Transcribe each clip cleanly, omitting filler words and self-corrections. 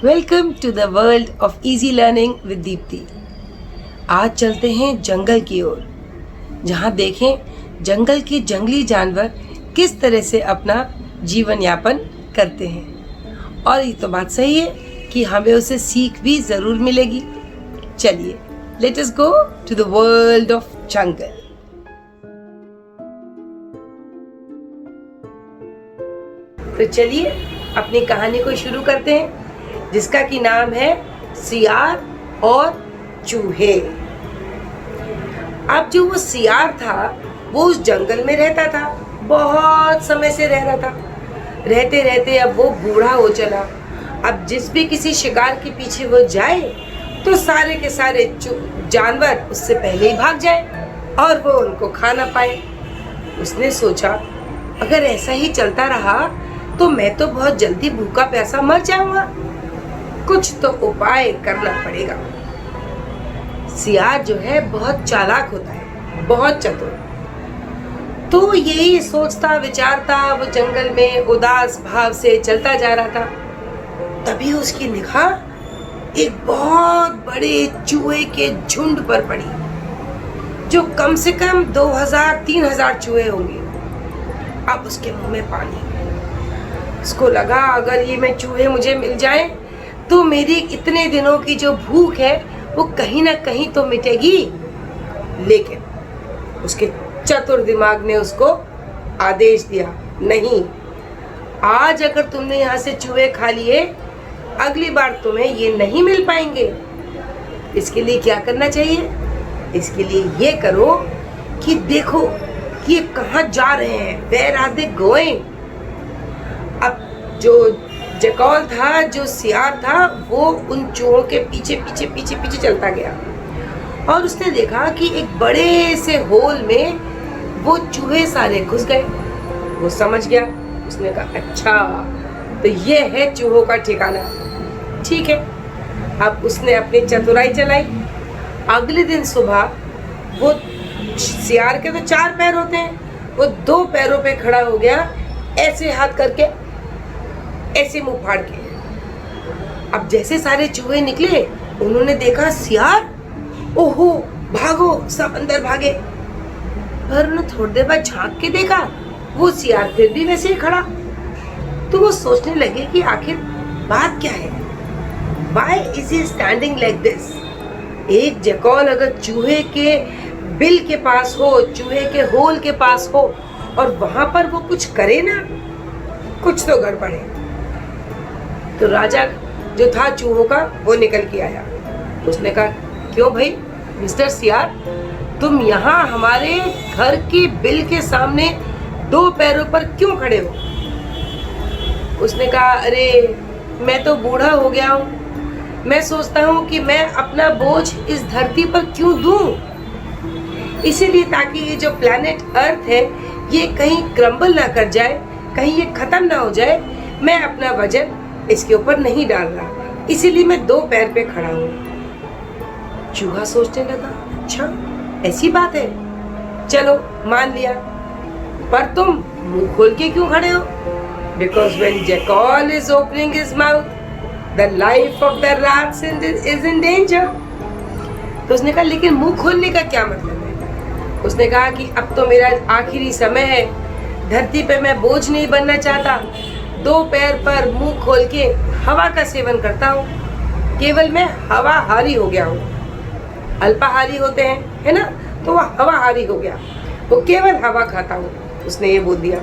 Welcome to the world of easy learning with Deepti. आज चलते हैं जंगल की ओर, जहाँ देखें जंगल के जंगली जानवर किस तरह से अपना जीवन यापन करते हैं। और ये तो बात सही है कि हमें उसे सीख भी ज़रूर मिलेगी। चलिए, let us go to the world of jungle. तो चलिए अपनी कहानी को शुरू करते हैं, जिसका की नाम है सियार और चूहे। अब जो वो सियार था वो उस जंगल में रहता था, बहुत समय से रह रहा था। रहते रहते अब वो बूढ़ा हो चला। अब जिस भी किसी शिकार के पीछे वो जाए तो सारे के सारे जानवर उससे पहले ही भाग जाए और वो उनको खा ना पाए। उसने सोचा, अगर ऐसा ही चलता रहा तो मैं तो बहुत जल्दी भूखा प्यासा मर जाऊंगा। कुछ तो उपाय करना पड़ेगा। सियार जो है बहुत चालाक होता है, बहुत चतुर। तो यही सोचता विचारता वो जंगल में उदास भाव से चलता जा रहा था। तभी उसकी निगाह एक बहुत बड़े चूहे के झुंड पर पड़ी, जो कम से कम 2000-3000 चूहे होंगे। अब उसके मुंह में पानी। उसको लगा, अगर ये मैं चूहे मुझे मिल जाए तो मेरी इतने दिनों की जो भूख है वो कहीं ना कहीं तो मिटेगी। लेकिन उसके चतुर दिमाग ने उसको आदेश दिया, नहीं, आज अगर तुमने यहाँ से चूहे खा लिए, अगली बार तुम्हें ये नहीं मिल पाएंगे। इसके लिए क्या करना चाहिए? इसके लिए ये करो कि देखो कि ये कहाँ जा रहे हैं, वेयर आर दे गोइंग। अब जो जैकल था, जो सियार था, वो उन चूहों के पीछे पीछे पीछे पीछे चलता गया और उसने देखा कि एक बड़े से होल में वो चूहे सारे घुस गए। वो समझ गया। उसने कहा, अच्छा तो ये है चूहों का ठिकाना, ठीक है। अब उसने अपनी चतुराई चलाई। अगले दिन सुबह वो सियार के तो 4 पैर होते हैं, वो 2 पैरों पे खड़ा हो गया, ऐसे हाथ करके, ऐसे मुंह फाड़ के। अब जैसे सारे चूहे निकले, उन्होंने देखा सियार, ओहो भागो, सब अंदर भागे। पर उन्होंने थोड़ी देर बाद झांक के देखा, वो सियार फिर भी वैसे ही खड़ा। तो वो सोचने लगे कि आखिर बात क्या है, Why is he standing like this? एक जैकल अगर चूहे के बिल के पास हो, चूहे के होल के पास हो और वहां पर वो कुछ करे ना, कुछ तो गड़बड़ है। तो राजा जो था चूहों का, वो निकल के आया। उसने कहा, क्यों भाई मिस्टर सियार, तुम यहाँ हमारे घर के बिल के सामने 2 पैरों पर क्यों खड़े हो? उसने कहा, अरे मैं तो बूढ़ा हो गया हूँ, मैं सोचता हूँ कि मैं अपना बोझ इस धरती पर क्यों दूं, इसीलिए ताकि ये जो प्लैनेट अर्थ है ये कहीं क्रम्बल ना कर जाए, कहीं ये खत्म ना हो जाए। मैं अपना वजन इसके ऊपर नहीं डाल रहा, इसीलिए मैं 2 पैर पे खड़ा हूँ। चूहा सोचने लगा, अच्छा ऐसी बात है, चलो मान लिया, पर तुम मुंह खोल के क्यों खड़े हो? Because when jackal is opening his mouth, the life of the rats is in danger. तो उसने कहा, लेकिन मुंह खोलने का क्या मतलब है? उसने कहा कि अब तो मेरा आखिरी समय है, धरती पे मैं बोझ नहीं बनना चाहता। 2 पैर पर मुंह खोल के हवा का सेवन करता हूँ, केवल मैं हवाहारी हो गया हूँ। अल्पाहारी होते हैं, है ना, तो वह हवाहारी हो गया, वो केवल हवा खाता हूँ। उसने ये बोल दिया।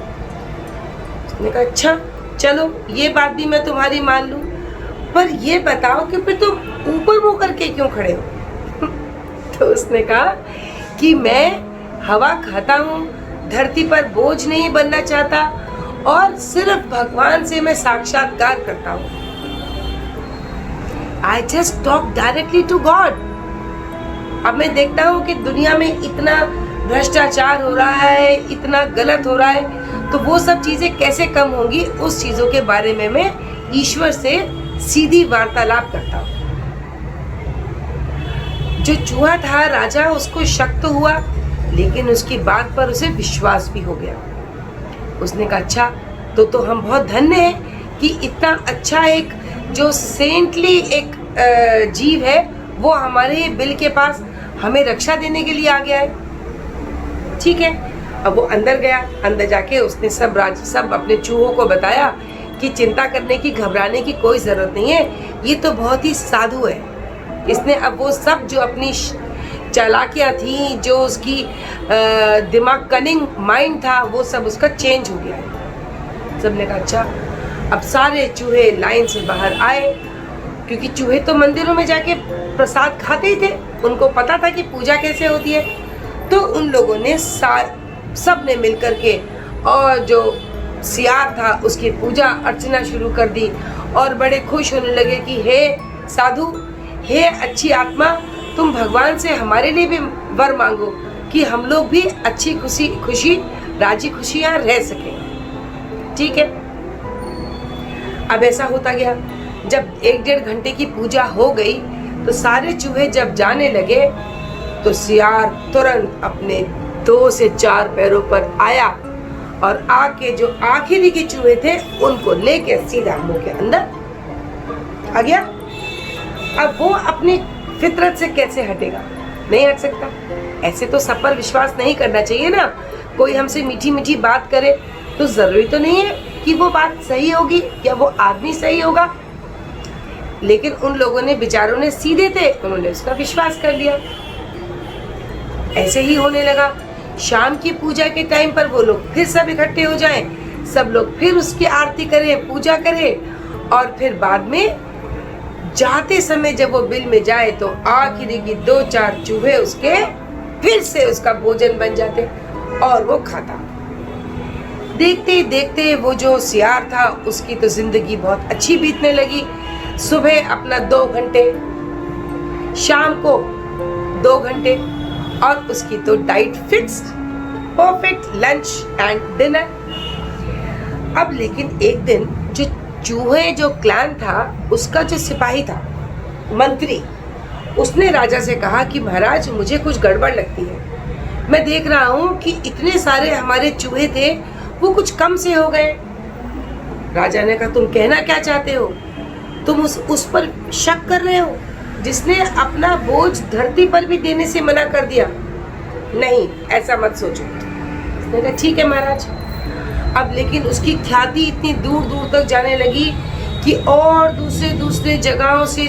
उसने कहा, अच्छा चलो ये बात भी मैं तुम्हारी मान लूँ, पर ये बताओ कि फिर तुम ऊपर मुँह करके क्यों खड़े हो? तो उसने कहा कि मैं हवा खाता हूँ, धरती पर बोझ नहीं बनना चाहता और सिर्फ भगवान से मैं साक्षात्कार करता हूँ। I just talk directly to God. अब मैं देखता हूँ कि दुनिया में इतना भ्रष्टाचार हो रहा है, इतना गलत हो रहा है, तो वो सब चीजें कैसे कम होंगी, उस चीजों के बारे में मैं ईश्वर से सीधी वार्तालाप करता हूँ। जो चूहा था राजा, उसको शक तो हुआ, लेकिन उसकी बात पर उसे विश्वास भी हो गया। उसने कहा, अच्छा तो हम बहुत धन्य हैं कि इतना अच्छा एक जो सेंटली एक जीव है वो हमारे बिल के पास हमें रक्षा देने के लिए आ गया है। ठीक है, अब वो अंदर गया, अंदर जाके उसने सब अपने चूहों को बताया कि चिंता करने की, घबराने की कोई ज़रूरत नहीं है, ये तो बहुत ही साधु है। इसने अब वो सब जो अपनी चालाकियाँ थी, जो उसकी दिमाग, कनिंग माइंड था, वो सब उसका चेंज हो गया है। सबने कहा अच्छा। अब सारे चूहे लाइन से बाहर आए, क्योंकि चूहे तो मंदिरों में जाके प्रसाद खाते ही थे, उनको पता था कि पूजा कैसे होती है। तो उन लोगों ने सब ने मिलकर के और जो सियार था उसकी पूजा अर्चना शुरू कर दी और बड़े खुश होने लगे कि हे साधु, हे अच्छी आत्मा, तुम भगवान से हमारे लिए भी वर मांगो कि हम लोग भी अच्छी खुशी राजी खुशी यहाँ रह सकें। ठीक है, अब ऐसा होता गया। जब 1-1.5 घंटे की पूजा हो गई तो सारे चूहे जब जाने लगे तो सियार तुरंत अपने 2 से 4 पैरों पर आया और आके जो आखिरी के चूहे थे उनको लेके सीधा मुंह के अंदर आ गया। अब वो अपनी फितरत से कैसे हटेगा? नहीं हट सकता। ऐसे तो सब पर विश्वास नहीं करना चाहिए ना। कोई हमसे मीठी मीठी बात करे तो जरूरी तो नहीं है कि वो बात सही होगी या वो आदमी सही होगा। लेकिन उन लोगों ने, बेचारों ने, सीधे थे, उन्होंने उसका विश्वास कर लिया। ऐसे ही होने लगा। शाम की पूजा के टाइम पर वो लोग फिर सब इकट्ठे हो जाएं, सब लोग फिर उसकी आरती करें, पूजा करें और फिर बाद में जाते समय जब वो बिल में जाए तो आखिरी की 2-4 चूहे उसके फिर से उसका भोजन बन जाते और वो खाता। देखते देखते वो जो सियार था उसकी तो जिंदगी बहुत अच्छी बीतने लगी। सुबह अपना 2 घंटे, शाम को 2 घंटे और उसकी तो diet fixed, perfect lunch and dinner. अब लेकिन एक दिन जो चूहे जो क्लैन था उसका जो सिपाही था, मंत्री, उसने राजा से कहा कि महाराज मुझे कुछ गड़बड़ लगती है। मैं देख रहा हूँ कि इतने सारे हमारे चूहे थे वो कुछ कम से हो गए। राजा ने कहा तुम कहना क्या चाहते हो? तुम उस पर शक कर रहे हो जिसने अपना बोझ धरती पर भी देने से मना कर दिया? नहीं, ऐसा मत सोचो। उसने कहा ठीक है महाराज। अब लेकिन उसकी ख्याति इतनी दूर दूर तक जाने लगी कि और दूसरे जगहों से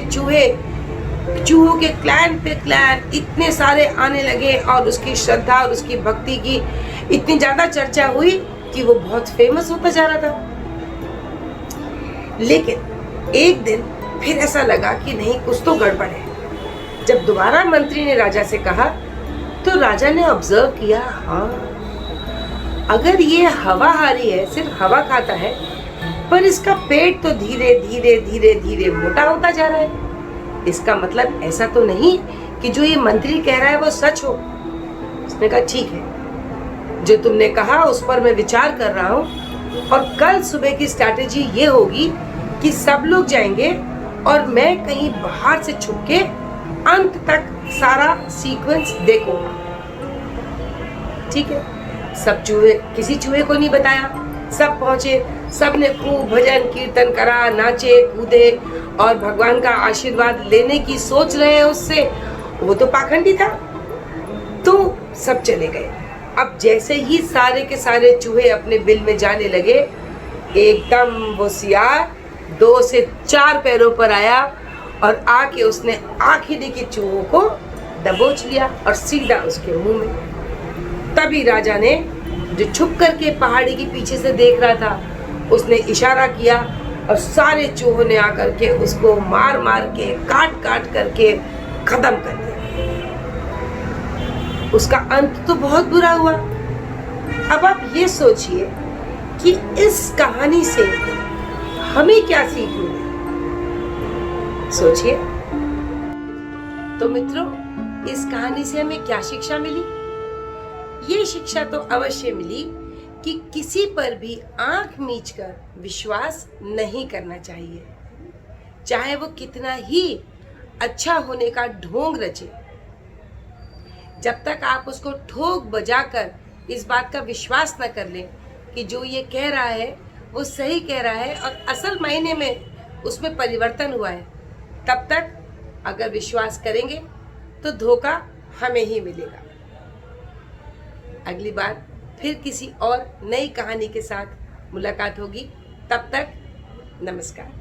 चूहों के क्लैन पे क्लैन इतने सारे आने लगे और उसकी श्रद्धा और उसकी भक्ति की इतनी ज्यादा चर्चा हुई कि वो बहुत फेमस होता जा रहा था। लेकिन एक दिन फिर ऐसा लगा कि नहीं, कुछ तो गड़बड़ है। जब दोबारा मंत्री ने राजा से कहा तो राजा ने ऑब्जर्व किया, हाँ, अगर ये हवाहारी है, सिर्फ हवा खाता है, पर इसका पेट तो धीरे धीरे मोटा होता जा रहा है। इसका मतलब ऐसा तो नहीं कि जो ये मंत्री कह रहा है वो सच हो। उसने कहा ठीक है, जो तुमने कहा उस पर मैं विचार कर रहा हूँ और कल सुबह की स्ट्रैटेजी ये होगी कि सब लोग जाएंगे और मैं कहीं बाहर से छुप के अंत तक सारा सीक्वेंस देखूंगा। ठीक है, सब चूहे, किसी चूहे को नहीं बताया। सब पहुंचे, सब ने खूब भजन कीर्तन करा, नाचे कूदे और भगवान का आशीर्वाद लेने की सोच रहे हैं उससे। वो तो पाखंडी था। तो सब चले गए। अब जैसे ही सारे के सारे चूहे अपने बिल में जाने लगे, एकदम वो सियार 2 से 4 पैरों पर आया और आके उसने आखिरी के चूहों को दबोच लिया और सीधा उसके मुंह में। तभी राजा ने, जो छुप करके पहाड़ी के पीछे से देख रहा था, उसने इशारा किया और सारे चूहों ने आकर के उसको मार मार के, काट काट करके खत्म कर दिया। उसका अंत तो बहुत बुरा हुआ। अब आप ये सोचिए कि इस कहानी से हमें क्या सीख मिली? सोचिए। तो मित्रों, इस कहानी से हमें क्या शिक्षा मिली? ये शिक्षा तो अवश्य मिली कि किसी पर भी आंख मीचकर विश्वास नहीं करना चाहिए, चाहे वो कितना ही अच्छा होने का ढोंग रचे। जब तक आप उसको ठोक बजाकर इस बात का विश्वास न कर लें कि जो ये कह रहा है वो सही कह रहा है और असल मायने में उसमें परिवर्तन हुआ है, तब तक अगर विश्वास करेंगे तो धोखा हमें ही मिलेगा। अगली बार फिर किसी और नई कहानी के साथ मुलाकात होगी। तब तक नमस्कार।